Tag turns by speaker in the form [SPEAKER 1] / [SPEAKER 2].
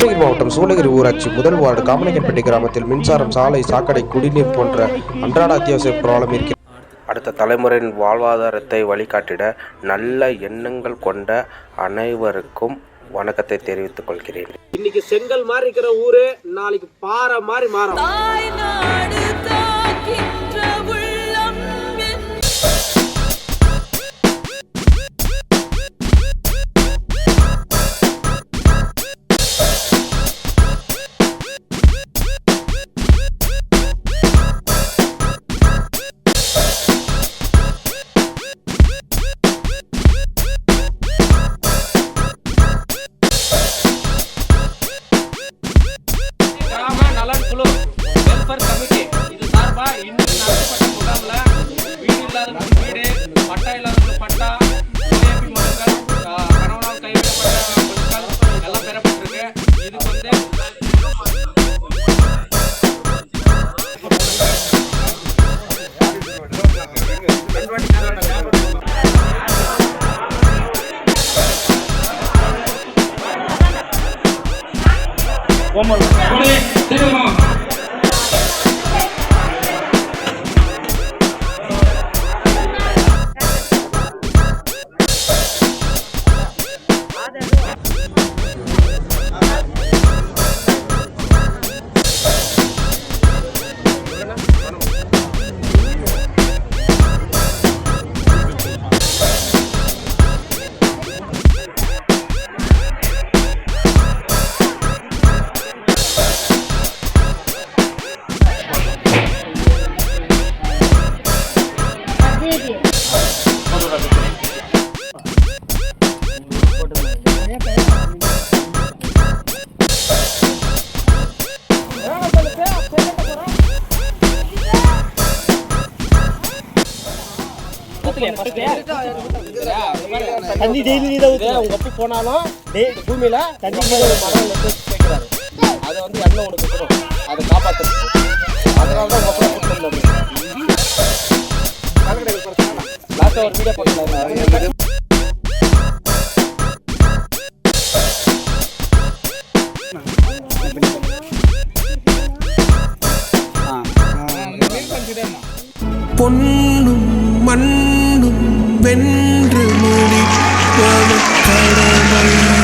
[SPEAKER 1] கிருஷ்ணகிரி மாவட்டம் சூளகிரி ஊராட்சி முதல் வார்டு காமலிங்கன்பட்டி கிராமத்தில் மின்சாரம், சாலை, சாக்கடை, குடிநீர் போன்ற அன்றாட அத்தியாவசிய ப்ராப்ளம் இருக்கிறது. அடுத்த தலைமுறையின் வாழ்வாதாரத்தை வழிகாட்டிட நல்ல எண்ணங்கள் கொண்ட அனைவருக்கும் வணக்கத்தை தெரிவித்துக் கொள்கிறேன்.
[SPEAKER 2] இன்னைக்கு செங்கல் மாதிரி இருக்கிற ஊரு நாளைக்கு பாறை மாதிரி மாறும். வெல்ஃபேர் கமிட்டி இது சார்பா இன்னைக்கு நடத்தப்பட்ட முகாமில் வீடு இல்லாதவங்களுக்கு வீடு, பட்டா இல்லாதவங்களுக்கு பட்டா, ஏபி மனுக்கள், கணவனால் கைவிடப்பட்ட மனுக்கள் எல்லாம் பெறப்பட்டிருக்கு. இதுக்கு வந்து
[SPEAKER 3] தண்ணி டெய்லி நீ தான் உங்க அப்பா போனாலும் பூமியில தண்ணி மரம் வைக்கிறாரு. அதை வந்து எண்ணெய் உனக்கு கொடுக்கணும், அதை காப்பாற்றுறது. அதனால தான் உங்க அப்பா லாஸ்ட்டாக ஒரு வீடியோ போட்டுருந்தாங்க.
[SPEAKER 4] பொன்னும் மண்ணும் வென்று முடிப்பது கடமை.